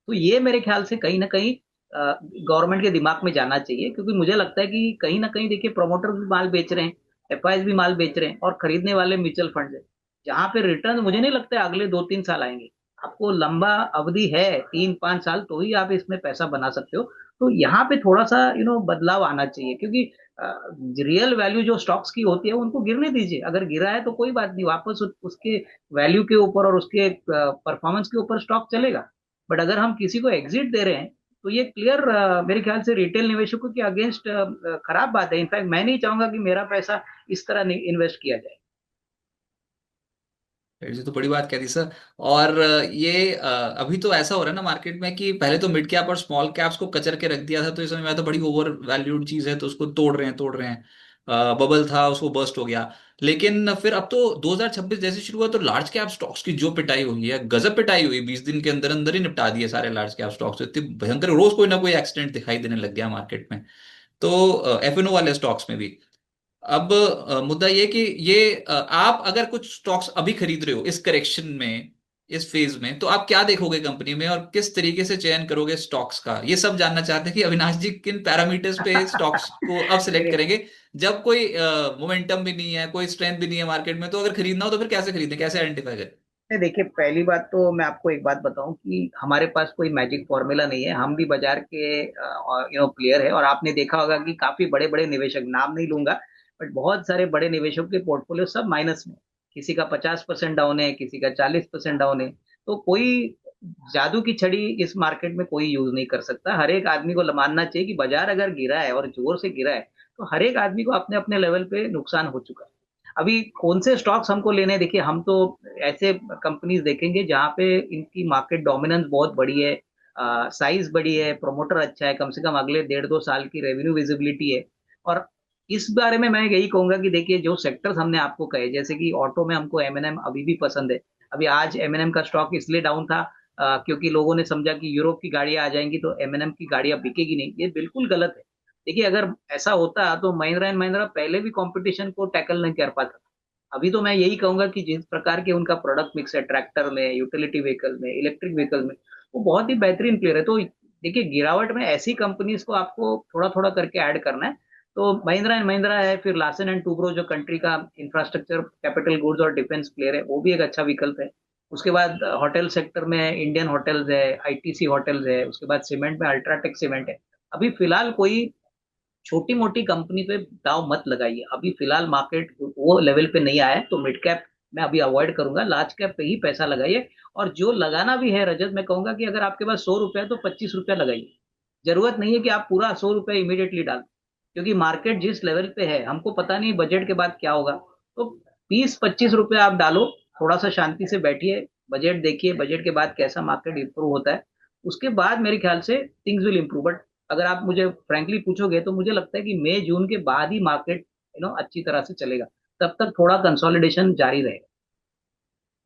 तो ये मेरे ख्याल से कहीं ना कहीं गवर्नमेंट के दिमाग में जाना चाहिए। क्योंकि मुझे लगता है कि कहीं ना कहीं देखिए, प्रमोटर भी माल बेच रहे हैं, एफआईएस भी माल बेच रहे हैं और खरीदने वाले म्यूचुअल फंड है, जहां पे रिटर्न मुझे नहीं लगता है अगले 2-3 साल आएंगे। आपको लंबा अवधि है, 3-5 साल, तो ही आप इसमें पैसा बना सकते हो। तो यहाँ पे थोड़ा सा बदलाव आना चाहिए। क्योंकि रियल वैल्यू जो स्टॉक्स की होती है उनको गिरने दीजिए, अगर गिरा है तो कोई बात नहीं, वापस उसके वैल्यू के ऊपर और उसके परफॉर्मेंस के ऊपर स्टॉक चलेगा। बट अगर हम किसी को एग्जिट दे रहे हैं, तो ये क्लियर मेरे ख्याल से रिटेल निवेशकों के अगेंस्ट खराब बात है। इनफैक्ट मैं नहीं चाहूंगा कि मेरा पैसा इस तरह इन्वेस्ट किया जाए। ये तो बड़ी बात कह दी सर। और ये अभी तो ऐसा हो रहा है ना मार्केट में कि पहले तो मिड कैप और स्मॉल कैप्स को कचर के रख दिया था, तो इस समय में तो बड़ी ओवर वैल्यूड चीज है तो उसको तोड़ रहे हैं। बबल था, उसको बर्स्ट हो गया। लेकिन फिर अब तो 2026 जैसे शुरू हुआ तो लार्ज कैप स्टॉक्स की जो पिटाई हुई है, गजब पिटाई हुई, 20 दिन के अंदर अंदर ही निपटा दिए सारे लार्ज कैप स्टॉक्स। इतने भयंकर, रोज कोई ना कोई एक्सीडेंट दिखाई देने लग गया मार्केट में। तो एफएनओ वाले स्टॉक्स में भी। अब मुद्दा ये कि ये आप अगर कुछ स्टॉक्स अभी खरीद रहे हो इस करेक्शन में, इस फेज में, तो आप क्या देखोगे कंपनी में और किस तरीके से चयन करोगे स्टॉक्स का? ये सब जानना चाहते हैं कि अविनाश जी किन पैरामीटर्स पे स्टॉक्स को अब सिलेक्ट देखिए करेंगे जब कोई मोमेंटम भी नहीं है, कोई स्ट्रेंथ भी नहीं है मार्केट में। तो अगर खरीदना हो तो फिर कैसे खरीदें, कैसे आइडेंटिफाई करें? देखिए, पहली बात तो मैं आपको एक बात बताऊं कि हमारे पास कोई मैजिक फॉर्मूला नहीं है। हम भी बाजार के प्लेयर है, और आपने देखा होगा कि काफी बड़े बड़े निवेशक, नाम नहीं लूंगा, बट बहुत सारे बड़े निवेशकों के पोर्टफोलियो सब माइनस में। किसी का 50% डाउन है, किसी का 40% डाउन है। तो कोई जादू की छड़ी इस मार्केट में कोई यूज नहीं कर सकता। हर एक आदमी को मानना चाहिए कि बाजार अगर गिरा है और जोर से गिरा है, तो हर एक आदमी को अपने अपने लेवल पे नुकसान हो चुका है। अभी कौन से स्टॉक्स हमको लेने हैं? देखिए, हम तो ऐसे कंपनीज देखेंगे जहां पे इनकी मार्केट डोमिनेंस बहुत बड़ी है, साइज बड़ी है, प्रोमोटर अच्छा है, कम से कम अगले 1.5-2 साल की रेवेन्यू विजिबिलिटी है। और इस बारे में मैं यही कहूंगा कि देखिए, जो सेक्टर्स हमने आपको कहे, जैसे कि ऑटो में हमको एमएनएम अभी भी पसंद है। अभी आज एमएनएम का स्टॉक इसलिए डाउन था क्योंकि लोगों ने समझा कि यूरोप की गाड़ियां आ जाएंगी तो एमएनएम की गाड़ियां बिकेगी नहीं। ये बिल्कुल गलत है। देखिए, अगर ऐसा होता तो महिंद्रा एंड महिंद्रा पहले भी कंपटीशन को टैकल नहीं कर पाता। अभी तो मैं यही कहूंगा कि जिस प्रकार के उनका प्रोडक्ट मिक्स है, ट्रैक्टर में, यूटिलिटी व्हीकल में, इलेक्ट्रिक व्हीकल में, वो बहुत ही बेहतरीन प्लेयर है। तो देखिए, गिरावट में ऐसी कंपनीज को आपको थोड़ा थोड़ा करके ऐड करना है। तो महिंद्रा एंड महिंद्रा है, फिर लार्सन एंड टूब्रो जो कंट्री का इंफ्रास्ट्रक्चर, कैपिटल गुड्स और डिफेंस प्लेयर है, वो भी एक अच्छा विकल्प है। उसके बाद होटल सेक्टर में इंडियन होटल्स है, आईटीसी होटल्स है। उसके बाद सीमेंट में अल्ट्राटेक सीमेंट है। अभी फिलहाल कोई छोटी मोटी कंपनी पे दाव मत लगाइए। अभी फिलहाल मार्केट वो लेवल पे नहीं आया है, तो मिड कैप मैं अभी अवॉइड करूंगा, लार्ज कैप पे ही पैसा लगाइए। और जो लगाना भी है रजत, मैं कहूंगा कि अगर आपके पास 100 रुपए है तो 25 रुपया लगाइए। जरूरत नहीं है कि आप पूरा 100 रुपया इमीडिएटली डाल, क्योंकि मार्केट जिस लेवल पे है हमको पता नहीं बजट के बाद क्या होगा। तो 20-25 रुपया आप डालो, थोड़ा सा शांति से बैठिए, बजट देखिए, बजट के बाद कैसा मार्केट इंप्रूव होता है, उसके बाद मेरे ख्याल से थिंग्स विल इंप्रूव। बट अगर आप मुझे फ्रैंकली पूछोगे तो मुझे लगता है कि मई जून के बाद ही मार्केट अच्छी तरह से चलेगा। तब तक थोड़ा कंसोलिडेशन जारी रहेगा।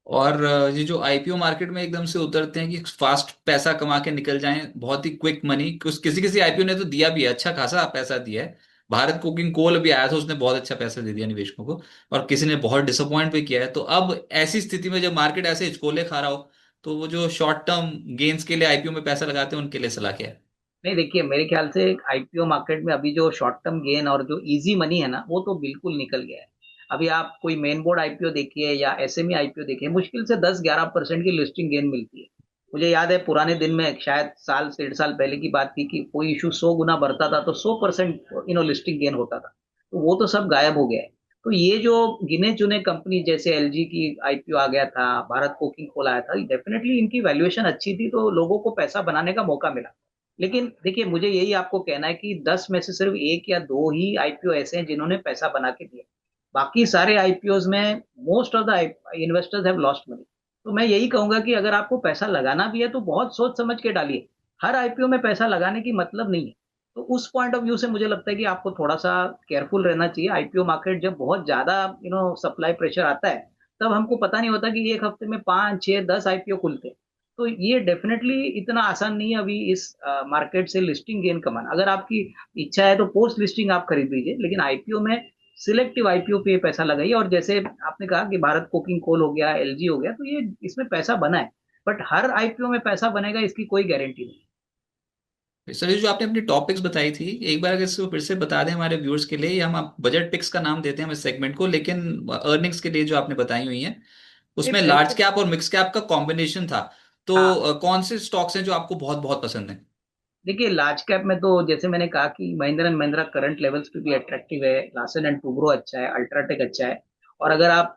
और ये जो आईपीओ मार्केट में एकदम से उतरते हैं कि फास्ट पैसा कमा के निकल जाएं, बहुत ही क्विक मनी, कुछ किसी किसी आईपीओ ने तो दिया भी है, अच्छा खासा पैसा दिया है। भारत कोकिंग कोल भी आया था, उसने बहुत अच्छा पैसा दे दिया निवेशकों को, और किसी ने बहुत डिसअपॉइंट भी किया है। तो अब ऐसी स्थिति में जब मार्केट ऐसे हिचकोले खा रहा हो, तो वो जो शॉर्ट टर्म गेन्स के लिए आईपीओ में पैसा लगाते हैं उनके लिए सलाह क्या है? नहीं, देखिए मेरे ख्याल से आईपीओ मार्केट में अभी जो शॉर्ट टर्म गेन और जो इजी मनी है ना, वो तो बिल्कुल निकल गया है। अभी आप कोई मेन बोर्ड आईपीओ देखिए या एसएमई आईपीओ देखिए, मुश्किल से 10-11% की लिस्टिंग गेन मिलती है। मुझे याद है पुराने दिन में, शायद साल से 1.5 साल पहले की बात थी, कि कोई इशू 100 गुना बढ़ता था तो 100% लिस्टिंग गेन होता था। तो वो तो सब गायब हो गया है। तो ये जो गिने चुने कंपनी जैसे एलजी की आईपीओ आ गया था, भारत कोकिंग कोल आया था, डेफिनेटली इनकी वैल्यूएशन अच्छी थी तो लोगों को पैसा बनाने का मौका मिला। लेकिन देखिए, मुझे यही आपको कहना है कि 10 में से सिर्फ एक या दो ही आईपीओ ऐसे हैं जिन्होंने पैसा बना के दिया। बाकी सारे आईपीओज में most of the investors have lost money. तो मैं यही कहूंगा कि अगर आपको पैसा लगाना भी है तो बहुत सोच समझ के डालिए। हर आईपीओ में पैसा लगाने की मतलब नहीं है। तो उस पॉइंट ऑफ व्यू से मुझे लगता है कि आपको थोड़ा सा केयरफुल रहना चाहिए। आईपीओ मार्केट जब बहुत ज्यादा सप्लाई प्रेशर आता है, तब हमको पता नहीं होता कि एक हफ्ते में 5, 6, 10 आईपीओ खुलते हैं। तो ये डेफिनेटली इतना आसान नहीं है अभी इस मार्केट से लिस्टिंग गेन कमाना। अगर आपकी इच्छा है तो पोस्ट लिस्टिंग आप खरीद लीजिए, लेकिन आईपीओ में सिलेक्टिव आईपीओ पे पैसा लगाइए। और जैसे आपने कहा कि भारत कोकिंग कोल हो गया, एलजी हो गया, तो ये इसमें पैसा बना है। बट हर आईपीओ में पैसा बनेगा इसकी कोई गारंटी नहीं। सर, ये जो आपने अपनी टॉपिक्स बताई थी, एक बार अगर इसको फिर से बता दें हमारे व्यूअर्स के लिए। हम आप बजट पिक्स का नाम देते हैं इस सेगमेंट को, लेकिन अर्निंग्स के लिए जो आपने बताई हुई हैं, नहीं, उसमें लार्ज पहले। कैप और मिक्स कैप का कॉम्बिनेशन था। तो हाँ, कौन से स्टॉक्स हैं जो आपको बहुत बहुत पसंद है? देखिए लार्ज कैप में तो जैसे मैंने कहा कि Mahindra and Mahindra current levels पे भी अट्रैक्टिव है, लार्सन एंड टुब्रो अच्छा है, अल्ट्राटेक अच्छा है। और अगर आप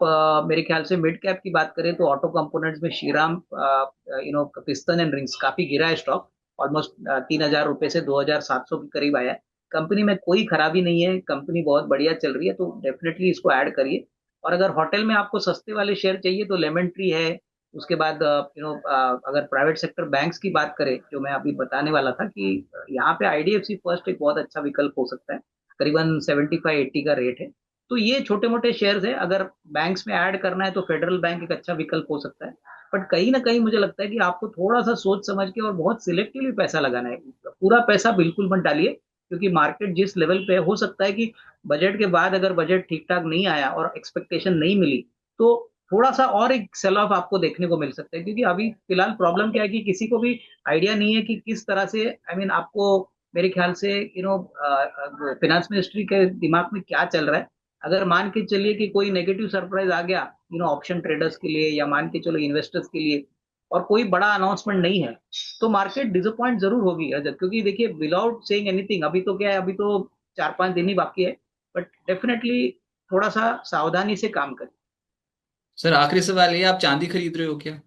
मेरे ख्याल से मिड कैप की बात करें तो ऑटो कंपोनेंट्स में श्रीराम, पिस्टन एंड रिंग्स काफी गिरा है स्टॉक। ऑलमोस्ट 3,000 रुपए से 2,700 के करीब आया है। कंपनी में कोई खराबी नहीं है, कंपनी बहुत बढ़िया चल रही है, तो डेफिनेटली इसको ऐड करिए। और अगर होटल में आपको सस्ते वाले शेयर चाहिए तो लेमन ट्री है। उसके बाद अगर प्राइवेट सेक्टर बैंक्स की बात करें, जो मैं अभी बताने वाला था कि यहाँ पे आईडीएफसी फर्स्ट एक बहुत अच्छा विकल्प हो सकता है। करीबन 75-80 का रेट है। तो ये छोटे मोटे शेयर्स है। अगर बैंक्स में ऐड करना है तो फेडरल बैंक एक अच्छा विकल्प हो सकता है। बट कहीं ना कहीं मुझे लगता है कि आपको थोड़ा सा सोच समझ के और बहुत सिलेक्टिवली पैसा लगाना है। पूरा पैसा बिल्कुल मत डालिए, क्योंकि मार्केट जिस लेवल पे है, हो सकता है कि बजट के बाद अगर बजट ठीक ठाक नहीं आया और एक्सपेक्टेशन नहीं मिली, तो थोड़ा सा और एक सेल ऑफ आपको देखने को मिल सकता है। क्योंकि अभी फिलहाल प्रॉब्लम क्या है कि किसी को भी आइडिया नहीं है कि किस तरह से, आपको मेरे ख्याल से फाइनेंस मिनिस्ट्री के दिमाग में क्या चल रहा है। अगर मान के चलिए कि कोई नेगेटिव सरप्राइज आ गया ऑप्शन ट्रेडर्स के लिए, या मान के चलो इन्वेस्टर्स के लिए, और कोई बड़ा अनाउंसमेंट नहीं है, तो मार्केट डिसअपॉइंट जरूर होगी रजत। क्योंकि देखिए, विदाउट सेइंग एनीथिंग, अभी तो क्या है, अभी तो 4-5 दिन ही बाकी है। बट डेफिनेटली थोड़ा सा सावधानी से काम करें। सर, आखिरी सवाल ये, आप चांदी खरीद रहे हो क्या?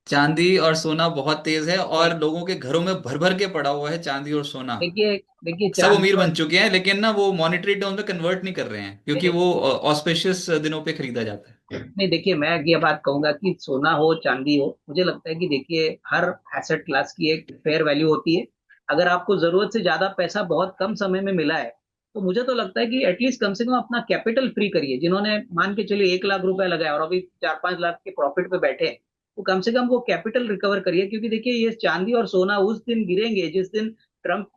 चांदी और सोना बहुत तेज है, नहीं, और लोगों के घरों में भर भर के पड़ा हुआ है चांदी और सोना। देखिए देखिए सब चांदी अमीर और, बन चुके हैं, लेकिन ना वो मॉनेटरी टर्म्स में कन्वर्ट नहीं कर रहे हैं, क्योंकि नहीं वो ऑस्पेशियस दिनों पे खरीदा जाता है। नहीं, देखिए मैं ये बात कहूंगा कि सोना हो चांदी हो, मुझे लगता है कि देखिए हर एसेट क्लास की एक फेयर वैल्यू होती है। अगर आपको जरूरत से ज्यादा पैसा बहुत कम समय में मिला है, तो मुझे तो लगता है कि एटलीस्ट कम से कम अपना कैपिटल फ्री करिए। जिन्होंने मान के चलिए 1 लाख रुपए लगाया और अभी 4-5 लाख के प्रॉफिट पे बैठे हैं, तो कम से कम वो कैपिटल रिकवर करिए। क्योंकि देखिए, ये चांदी और सोना उस दिन गिरेंगे जिस दिन ट्रम्प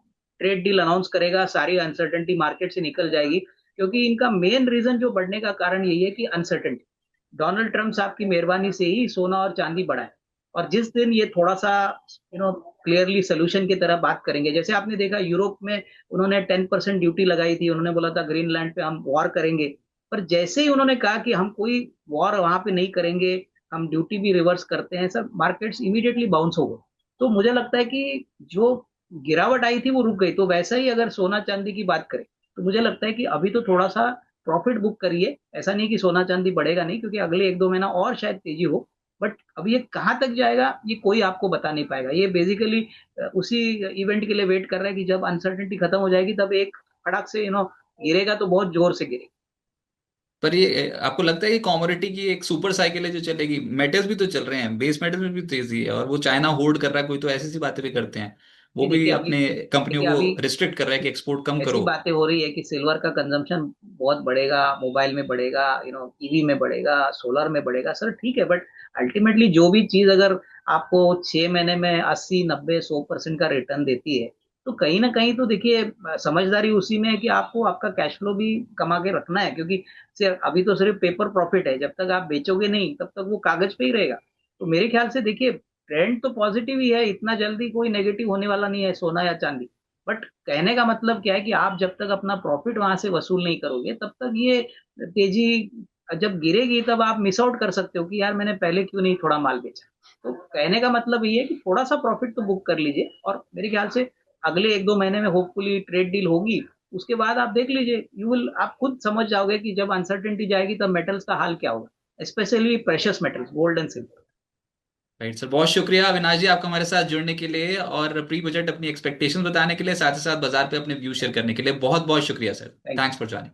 ट्रेड डील अनाउंस करेगा, सारी अनसर्टेनिटी मार्केट से निकल जाएगी। क्योंकि इनका मेन रीजन जो बढ़ने का कारण यही है कि अनसर्टेनिटी। डोनाल्ड ट्रम्प साहब की मेहरबानी से ही सोना और चांदी बढ़ा है। और जिस दिन ये थोड़ा सा क्लियरली सोल्यूशन की तरह बात करेंगे, जैसे आपने देखा यूरोप में उन्होंने 10% ड्यूटी लगाई थी, उन्होंने बोला था ग्रीनलैंड पे हम वॉर करेंगे। पर जैसे ही उन्होंने कहा कि हम कोई वॉर वहां पे नहीं करेंगे, हम ड्यूटी भी रिवर्स करते हैं, सब मार्केट्स इमीडिएटली बाउंस हो गए। तो मुझे लगता है कि जो गिरावट आई थी वो रुक गई। तो वैसा ही अगर सोना चांदी की बात करें, तो मुझे लगता है कि अभी तो थोड़ा सा प्रॉफिट बुक करिए। ऐसा नहीं कि सोना चांदी बढ़ेगा नहीं, क्योंकि अगले 1-2 महीना और शायद तेजी हो, बट अभी ये कहाँ तक जाएगा ये कोई आपको बता नहीं पाएगा। ये बेसिकली उसी इवेंट के लिए वेट कर रहा है कि जब अनसर्टेनिटी खत्म हो जाएगी तब एक फड़क से गिरेगा, तो बहुत जोर से गिरेगा। पर ये आपको लगता है कि कमोडिटी की एक सुपर साइकिल है जो चलेगी? मेटल्स भी तो चल रहे हैं, बेस मेटल में भी तेजी है, और वो चाइना होल्ड कर रहा है, कोई तो ऐसी सी बातें भी करते हैं, वो नहीं, भी देखिए अभी, अपने कंपनियों देखिए अभी को रिस्ट्रिक्ट कर रहा है कि एक्सपोर्ट कम ऐसी करो। बातें हो रही है कि सिल्वर का कंजम्पशन बहुत बढ़ेगा, मोबाइल में बढ़ेगा, ईवी में बढ़ेगा, सोलर में बढ़ेगा। सर ठीक है, बट अल्टीमेटली जो भी चीज अगर आपको 6 महीने में 80, 90, 100% का रिटर्न देती है, तो कहीं ना कहीं तो देखिए समझदारी उसी में है कि आपको आपका कैश फ्लो भी कमा के रखना है, क्योंकि सिर्फ अभी तो सिर्फ पेपर प्रॉफिट है, जब तक आप बेचोगे नहीं तब तक वो कागज पे ही रहेगा। तो मेरे ख्याल से देखिए ट्रेंड तो पॉजिटिव ही है, इतना जल्दी कोई नेगेटिव होने वाला नहीं है सोना या चांदी। बट कहने का मतलब क्या है कि आप जब तक अपना प्रॉफिट वहां से वसूल नहीं करोगे तब तक ये तेजी जब गिरेगी तब आप मिस आउट कर सकते हो कि यार मैंने पहले क्यों नहीं थोड़ा माल बेचा। तो कहने का मतलब ये है कि थोड़ा सा प्रॉफिट तो बुक कर लीजिए, और मेरे ख्याल से अगले 1-2 महीने में होपफुली ट्रेड डील होगी। उसके बाद आप देख लीजिए, यू विल आप खुद समझ जाओगे कि जब अनसर्टेनिटी जाएगी तब मेटल्स का हाल क्या होगा, specially precious metals, gold and silver. Right sir, बहुत शुक्रिया अविनाश जी आपका हमारे साथ जुड़ने के लिए, और प्री बजट अपनी एक्सपेक्टेशंस बताने के लिए, साथ ही साथ बाजार पे अपने व्यू शेयर करने के लिए बहुत बहुत शुक्रिया sir. Thank thanks you. For joining.